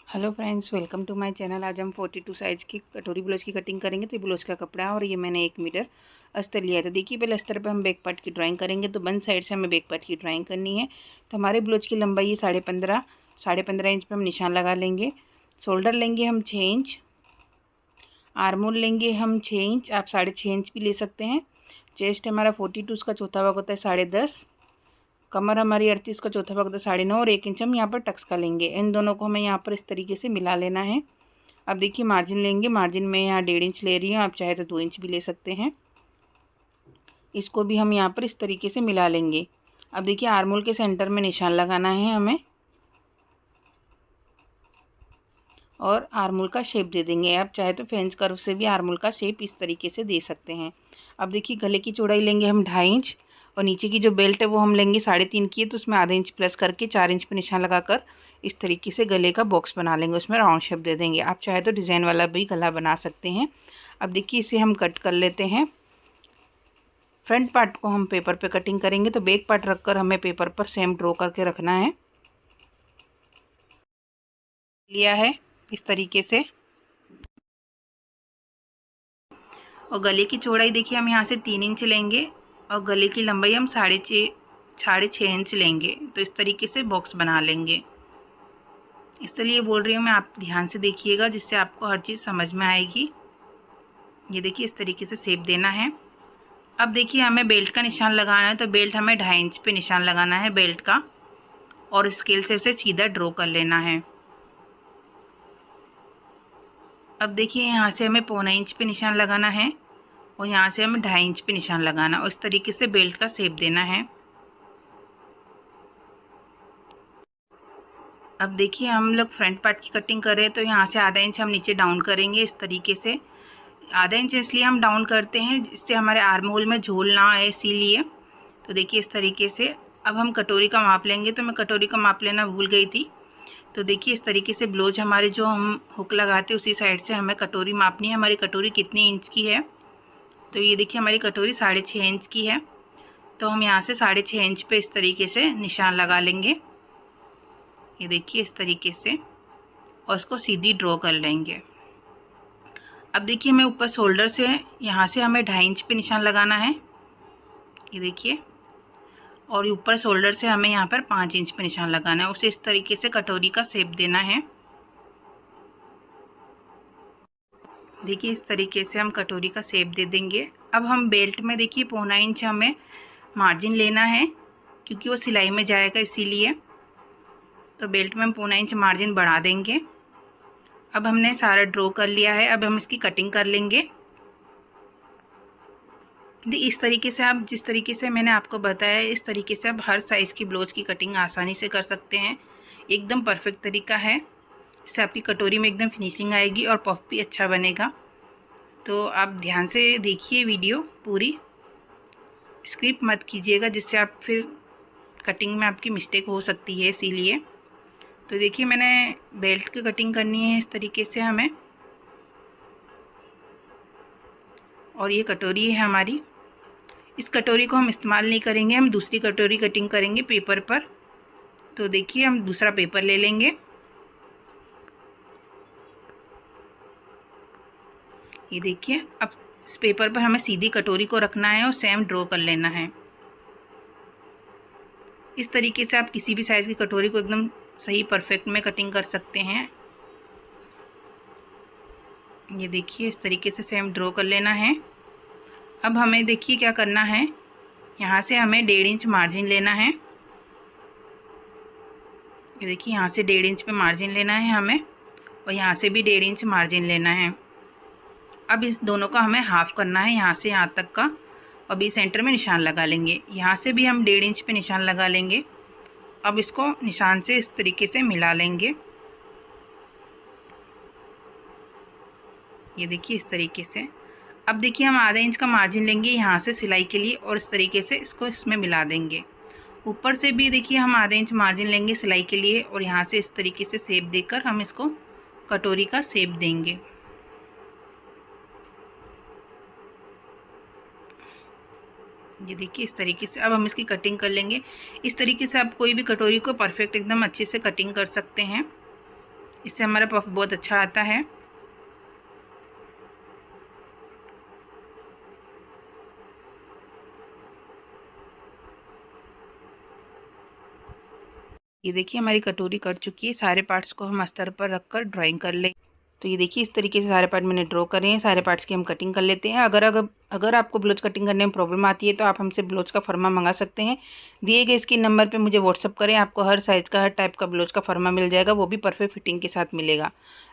Hello friends, welcome to my channel. आज हम 42 size की कटोरी ब्लाउज की कटिंग करेंगे। तो ये ब्लाउज का कपड़ा है और ये मैंने 1 मीटर अस्तर लिया है। तो देखिए, पहले अस्तर पे हम बैक पार्ट की ड्राइंग करेंगे। तो बंद साइड से हमें बैक पार्ट की ड्राइंग करनी है। तो हमारे ब्लाउज की लंबाई है 15.5 इंच पे हम निशान लगा लेंगे। शोल्डर लेंगे हम 6 इंच, आर्मोल लेंगे हम 6 इंच, आप 6.5 इंच भी ले सकते हैं। चेस्ट हमारा 42, उसका चौथा भाग होता है 10.5। कमर हमारी 38 का चौथा भाग होता है 9.5 और 1 इंच हम यहाँ पर टक्स का लेंगे। इन दोनों को हमें यहाँ पर इस तरीके से मिला लेना है। अब देखिए, मार्जिन लेंगे। मार्जिन में यहाँ 1.5 इंच ले रही हूँ, आप चाहे तो 2 इंच भी ले सकते हैं। इसको भी हम यहाँ पर इस तरीके से मिला लेंगे। अब देखिए, आर्मोल के सेंटर में निशान लगाना है हमें और आर्मोल का शेप दे देंगे। आप चाहे तो फ्रेंच कर्व से भी आर्मोल का शेप इस तरीके से दे सकते हैं। अब देखिए, गले की चौड़ाई लेंगे हम 2.5 इंच और नीचे की जो बेल्ट है वो हम लेंगे 3.5 की है। तो उसमें आधा इंच प्लस करके 4 इंच पर निशान लगाकर इस तरीके से गले का बॉक्स बना लेंगे, उसमें राउंड शेप दे देंगे। आप चाहे तो डिज़ाइन वाला भी गला बना सकते हैं। अब देखिए, इसे हम कट कर लेते हैं। फ्रंट पार्ट को हम पेपर पे कटिंग करेंगे। तो बैक पार्ट रखकर हमें पेपर पर सेम ड्रॉ करके रखना है। लिया है इस तरीके से। और गले की चौड़ाई देखिए, हम यहाँ से 3 इंच लेंगे और गले की लंबाई हम 6.5 इंच लेंगे। तो इस तरीके से बॉक्स बना लेंगे। इसलिए बोल रही हूँ मैं, आप ध्यान से देखिएगा जिससे आपको हर चीज़ समझ में आएगी। ये देखिए, इस तरीके से शेप देना है। अब देखिए, हमें बेल्ट का निशान लगाना है। तो बेल्ट हमें 2.5 इंच पे निशान लगाना है बेल्ट का और स्केल से उसे सीधा ड्रॉ कर लेना है। अब देखिए, यहाँ से हमें 1.25 इंच पे निशान लगाना है और यहाँ से हमें 2.5 इंच पे निशान लगाना और इस तरीके से बेल्ट का शेप देना है। अब देखिए, हम लोग फ्रंट पार्ट की कटिंग कर रहे हैं। तो यहाँ से आधा इंच हम नीचे डाउन करेंगे इस तरीके से। आधा इंच इसलिए हम डाउन करते हैं जिससे हमारे आर्म होल में झोल ना आए, इसीलिए। तो देखिए, इस तरीके से। अब हम कटोरी का माप लेंगे। तो मैं कटोरी का माप लेना भूल गई थी। तो देखिए, इस तरीके से ब्लाउज हमारे जो हम हुक लगाते हैं उसी साइड से हमें कटोरी मापनी है। हमारी कटोरी कितनी इंच की है? तो ये देखिए, हमारी कटोरी 6.5 इंच की है। तो हम यहाँ से 6.5 इंच पे इस तरीके से निशान लगा लेंगे। ये देखिए, इस तरीके से और इसको सीधी ड्रॉ कर लेंगे। अब देखिए, हमें ऊपर शोल्डर से यहाँ से हमें 2.5 इंच पे निशान लगाना है। ये देखिए, और ऊपर शोल्डर से हमें यहाँ पर 5 इंच पे निशान लगाना है। उसे इस तरीके से कटोरी का शेप देना है। देखिए, इस तरीके से हम कटोरी का शेप दे देंगे। अब हम बेल्ट में देखिए 1.25 इंच हमें मार्जिन लेना है क्योंकि वो सिलाई में जाएगा, इसीलिए। तो बेल्ट में हम 1.25 इंच मार्जिन बढ़ा देंगे। अब हमने सारा ड्रॉ कर लिया है। अब हम इसकी कटिंग कर लेंगे। इस तरीके से आप, जिस तरीके से मैंने आपको बताया, इस तरीके से आप हर साइज़ की ब्लाउज की कटिंग आसानी से कर सकते हैं। एकदम परफेक्ट तरीका है। इससे आपकी कटोरी में एकदम फिनिशिंग आएगी और पफ भी अच्छा बनेगा। तो आप ध्यान से देखिए वीडियो पूरी, स्किप मत कीजिएगा जिससे आप फिर कटिंग में आपकी मिस्टेक हो सकती है, इसीलिए। तो देखिए, मैंने बेल्ट की कटिंग करनी है इस तरीके से हमें। और ये कटोरी है हमारी। इस कटोरी को हम इस्तेमाल नहीं करेंगे, हम दूसरी कटोरी कटिंग करेंगे पेपर पर। तो देखिए, हम दूसरा पेपर ले लेंगे। ये देखिए, अब इस पेपर पर हमें सीधी कटोरी को रखना है और सेम ड्रॉ कर लेना है। इस तरीके से आप किसी भी साइज़ की कटोरी को एकदम सही परफेक्ट में कटिंग कर सकते हैं। ये देखिए, इस तरीके से सेम ड्रॉ कर लेना है। अब हमें देखिए क्या करना है, यहाँ से हमें 1.5 इंच मार्जिन लेना है। ये देखिए, यहाँ से 1.5 इंच पे मार्जिन लेना है हमें और यहाँ से भी 1.5 इंच मार्जिन लेना है। अब इस दोनों का हमें हाफ़ करना है, यहाँ से यहाँ तक का, और बी सेंटर में निशान लगा लेंगे। यहाँ से भी हम 1.5 इंच पे निशान लगा लेंगे। अब इसको निशान से इस तरीके से मिला लेंगे। ये देखिए, इस तरीके से। अब देखिए, हम आधा इंच का मार्जिन लेंगे यहाँ से सिलाई के लिए और इस तरीके से इसको इसमें मिला देंगे। ऊपर से भी देखिए, हम आधा इंच मार्जिन लेंगे सिलाई के लिए और यहाँ से इस तरीके से शेप देकर हम इसको कटोरी का शेप देंगे। ये देखिए, इस तरीके से। अब हम इसकी कटिंग कर लेंगे। इस तरीके से आप कोई भी कटोरी को परफेक्ट एकदम अच्छे से कटिंग कर सकते हैं। इससे हमारा पफ बहुत अच्छा आता है। ये देखिए हमारी कटोरी कट चुकी है। सारे पार्ट्स को हम अस्तर पर रखकर ड्राइंग कर लें। तो ये देखिए इस तरीके से सारे पार्ट मैंने ड्रॉ करे हैं। सारे पार्ट्स की हम कटिंग कर लेते हैं। अगर आपको ब्लाउज कटिंग करने में प्रॉब्लम आती है तो आप हमसे ब्लाउज का फर्मा मंगा सकते हैं। दिए गए इसके नंबर पे मुझे व्हाट्सअप करें, आपको हर साइज़ का हर टाइप का ब्लाउज का फर्मा मिल जाएगा, वो भी परफेक्ट फिटिंग के साथ मिलेगा।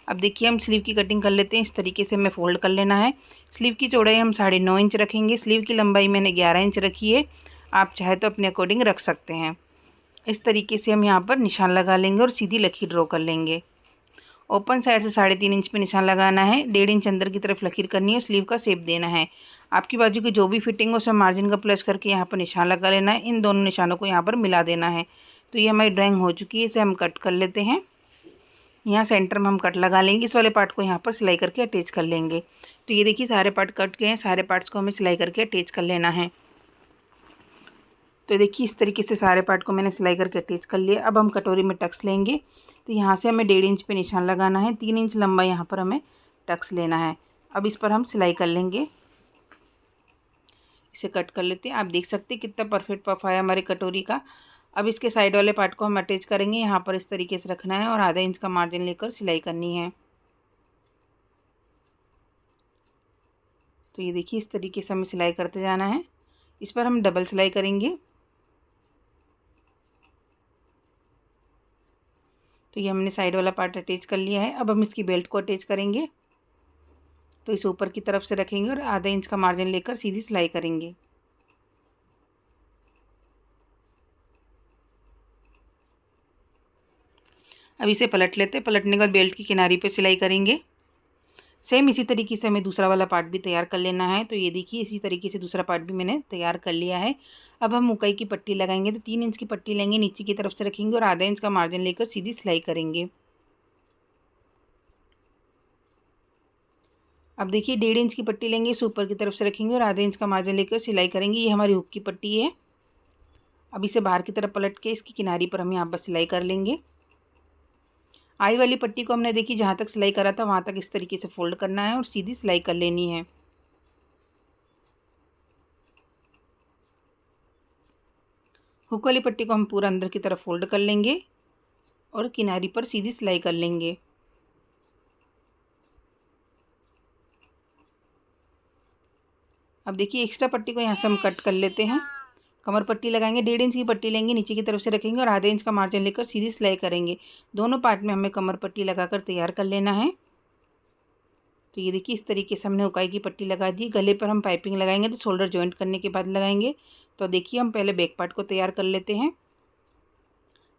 अब देखिए हम स्लीव की कटिंग कर लेते हैं। इस तरीके से हमें फोल्ड कर लेना है। स्लीव की चौड़ाई हम 9.5 इंच रखेंगे। स्लीव की लंबाई मैंने 11 इंच रखी है। आप चाहे तो अपने अकॉर्डिंग रख सकते हैं। इस तरीके से हम यहाँ पर निशान लगा लेंगे और सीधी लकीर ड्रॉ कर लेंगे। ओपन साइड से 3.5 इंच पे निशान लगाना है। 1.5 इंच अंदर की तरफ लकीर करनी है और स्लीव का शेप देना है। आपकी बाजू की जो भी फिटिंग हो उसमें मार्जिन का प्लस करके यहाँ पर निशान लगा लेना है। इन दोनों निशानों को यहाँ पर मिला देना है। तो ये हमारी ड्राइंग हो चुकी है। इसे हम कट कर लेते हैं। यहाँ सेंटर में हम कट लगा लेंगे। इस वाले पार्ट को यहाँ पर सिलाई करके अटैच कर लेंगे। तो ये देखिए सारे पार्ट कट गए हैं। सारे पार्ट्स को हमें सिलाई करके अटैच कर लेना है। तो देखिए इस तरीके से सारे पार्ट को मैंने सिलाई करके अटैच कर लिया। अब हम कटोरी में टक्स लेंगे। तो यहाँ से हमें 1.5 इंच पे निशान लगाना है। 3 इंच लंबा यहाँ पर हमें टक्स लेना है। अब इस पर हम सिलाई कर लेंगे। इसे कट कर लेते हैं। आप देख सकते हैं कितना परफेक्ट पफ आया हमारी कटोरी का। अब इसके साइड वाले पार्ट को हम अटैच करेंगे। यहाँ पर इस तरीके से रखना है और आधा इंच का मार्जिन लेकर सिलाई करनी है। तो ये देखिए इस तरीके से हमें सिलाई करते जाना है। इस पर हम डबल सिलाई करेंगे। तो ये हमने साइड वाला पार्ट अटैच कर लिया है। अब हम इसकी बेल्ट को अटैच करेंगे। तो इसे ऊपर की तरफ से रखेंगे और आधा इंच का मार्जिन लेकर सीधी सिलाई करेंगे। अब इसे पलट लेते हैं। पलटने के बाद बेल्ट की किनारी पे सिलाई करेंगे। सेम इसी तरीके से हमें दूसरा वाला पार्ट भी तैयार कर लेना है। तो ये देखिए इसी तरीके से दूसरा पार्ट भी मैंने तैयार कर लिया है। अब हम मुकई की पट्टी लगाएंगे। तो 3 इंच की पट्टी लेंगे, नीचे की तरफ से रखेंगे और आधा इंच का मार्जिन लेकर सीधी सिलाई करेंगे। अब देखिए 1.5 इंच की पट्टी लेंगे, इसे ऊपर की तरफ से रखेंगे और आधे इंच का मार्जिन लेकर सिलाई करेंगे। ये हमारी हुक की पट्टी है। अब इसे बाहर की तरफ पलट के इसकी किनारी पर हम यहाँ पर सिलाई कर लेंगे। आई वाली पट्टी को हमने देखी जहाँ तक सिलाई करा था वहाँ तक इस तरीके से फोल्ड करना है और सीधी सिलाई कर लेनी है। हुक वाली पट्टी को हम पूरा अंदर की तरफ फोल्ड कर लेंगे और किनारी पर सीधी सिलाई कर लेंगे। अब देखिए एक्स्ट्रा पट्टी को यहाँ से हम कट कर लेते हैं। कमर पट्टी लगाएंगे। 1.5 इंच की पट्टी लेंगे, नीचे की तरफ से रखेंगे और आधे इंच का मार्जिन लेकर सीधी सिलाई करेंगे। दोनों पार्ट में हमें कमर पट्टी लगाकर तैयार कर लेना है। तो ये देखिए इस तरीके से हमने उकाई की पट्टी लगा दी। गले पर हम पाइपिंग लगाएंगे तो शोल्डर जॉइंट करने के बाद लगाएंगे। तो देखिए हम पहले बैक पार्ट को तैयार कर लेते हैं।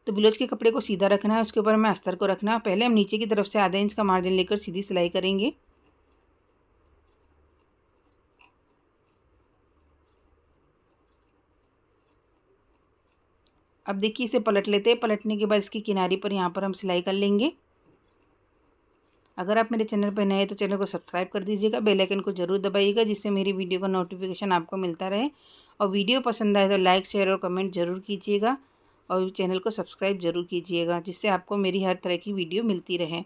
तो ब्लाउज के कपड़े को सीधा रखना है, उसके ऊपर हमें अस्तर को रखना है। पहले हम नीचे की तरफ से आधे इंच का मार्जिन लेकर सीधी सिलाई करेंगे। अब देखिए इसे पलट लेते हैं। पलटने के बाद इसकी किनारी पर यहाँ पर हम सिलाई कर लेंगे। अगर आप मेरे चैनल पर नए हैं तो चैनल को सब्सक्राइब कर दीजिएगा, बेल आइकन को जरूर दबाइएगा जिससे मेरी वीडियो का नोटिफिकेशन आपको मिलता रहे। और वीडियो पसंद आए तो लाइक शेयर और कमेंट जरूर कीजिएगा और चैनल को सब्सक्राइब जरूर कीजिएगा जिससे आपको मेरी हर तरह की वीडियो मिलती रहे।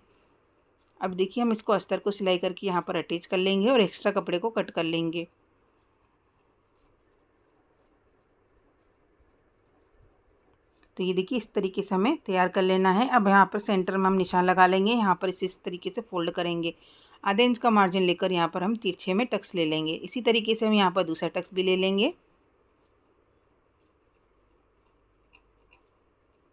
अब देखिए हम इसको अस्तर को सिलाई करके यहाँ पर अटैच कर लेंगे और एक्स्ट्रा कपड़े को कट कर लेंगे। तो ये देखिए इस तरीके से हमें तैयार कर लेना है। अब यहाँ पर सेंटर में हम निशान लगा लेंगे। यहाँ पर इसे इस तरीके से फोल्ड करेंगे। आधे इंच का मार्जिन लेकर यहाँ पर हम तिरछे में टक्स ले लेंगे। इसी तरीके से हम यहाँ पर दूसरा टक्स भी ले लेंगे।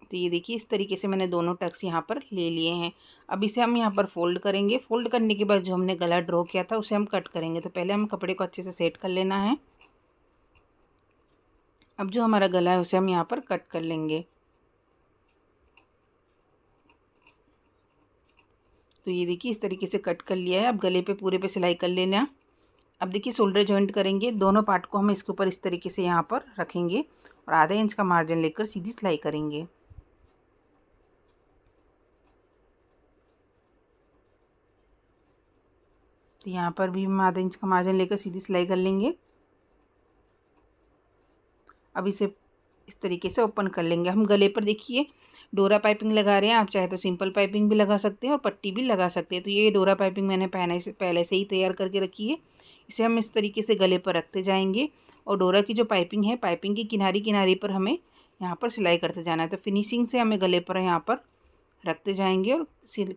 तो ये देखिए इस तरीके से मैंने दोनों टक्स यहाँ पर ले लिए हैं। अब इसे हम यहाँ पर फोल्ड करेंगे। फोल्ड करने के बाद जो हमने गला ड्रॉ किया था उसे हम कट करेंगे। तो पहले हम कपड़े को अच्छे से सेट कर लेना है। अब जो हमारा गला है उसे हम यहाँ पर कट कर लेंगे। तो ये देखिए इस तरीके से कट कर लिया है। अब गले पे पूरे पे सिलाई कर लेना। अब देखिए शोल्डर जॉइंट करेंगे। दोनों पार्ट को हम इसके ऊपर इस तरीके से यहाँ पर रखेंगे और आधा इंच का मार्जिन लेकर सीधी सिलाई करेंगे। तो यहाँ पर भी हम आधा इंच का मार्जिन लेकर सीधी सिलाई कर लेंगे। अब इसे इस तरीके से ओपन कर लेंगे। हम गले पर देखिए डोरा पाइपिंग लगा रहे हैं आप, चाहे तो सिंपल पाइपिंग भी लगा सकते हैं और पट्टी भी लगा सकते हैं। तो ये डोरा पाइपिंग मैंने पहले से ही तैयार करके रखी है। इसे हम इस तरीके से गले पर रखते जाएंगे और डोरा की जो पाइपिंग है, पाइपिंग की किनारे किनारे पर हमें यहाँ पर सिलाई करते जाना है। तो फिनिशिंग से हमें गले पर यहाँ पर रखते जाएंगे और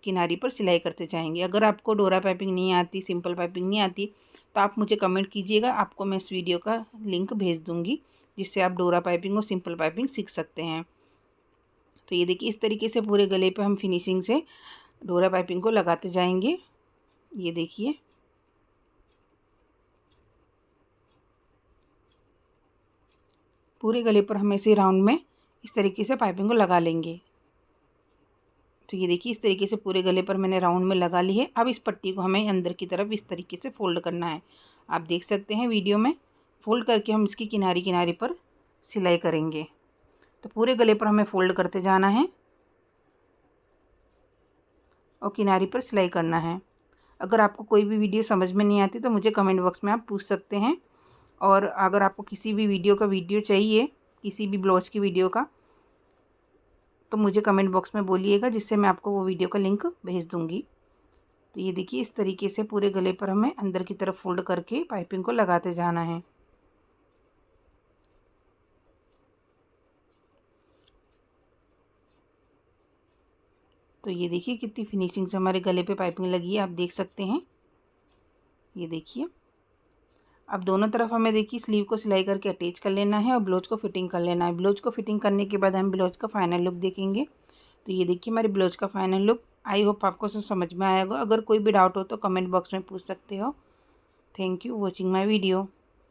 किनारी पर सिलाई करते जाएंगे। अगर आपको डोरा पाइपिंग नहीं आती, सिंपल पाइपिंग नहीं आती, तो आप मुझे कमेंट कीजिएगा, आपको मैं इस वीडियो का लिंक भेज दूँगी जिससे आप डोरा पाइपिंग और सिंपल पाइपिंग सीख सकते हैं। तो ये देखिए इस तरीके से पूरे गले पे हम फिनिशिंग से डोरा पाइपिंग को लगाते जाएंगे। ये देखिए पूरे गले पर हम इसे राउंड में इस तरीके से पाइपिंग को लगा लेंगे। तो ये देखिए इस तरीके से पूरे गले पर मैंने राउंड में लगा ली है। अब इस पट्टी को हमें अंदर की तरफ इस तरीके से फोल्ड करना है। आप देख सकते हैं वीडियो में, फोल्ड करके हम इसकी किनारी किनारी पर सिलाई करेंगे। तो पूरे गले पर हमें फोल्ड करते जाना है और किनारी पर सिलाई करना है। अगर आपको कोई भी वीडियो समझ में नहीं आती तो मुझे कमेंट बॉक्स में आप पूछ सकते हैं। और अगर आपको किसी भी वीडियो चाहिए, किसी भी ब्लाउज की वीडियो का, तो मुझे कमेंट बॉक्स में बोलिएगा जिससे मैं आपको वो वीडियो का लिंक भेज दूँगी। तो ये देखिए इस तरीके से पूरे गले पर हमें अंदर की तरफ फोल्ड करके पाइपिंग को लगाते जाना है। तो ये देखिए कितनी फिनिशिंग से हमारे गले पे पाइपिंग लगी है, आप देख सकते हैं। ये देखिए अब दोनों तरफ हमें देखिए स्लीव को सिलाई करके अटैच कर लेना है और ब्लाउज को फिटिंग कर लेना है। ब्लाउज को फिटिंग करने के बाद हम ब्लाउज का फाइनल लुक देखेंगे। तो ये देखिए हमारे ब्लाउज का फाइनल लुक। आई होप आपको सब समझ में आएगा। अगर कोई भी डाउट हो तो कमेंट बॉक्स में पूछ सकते हो। Thank you watching my video.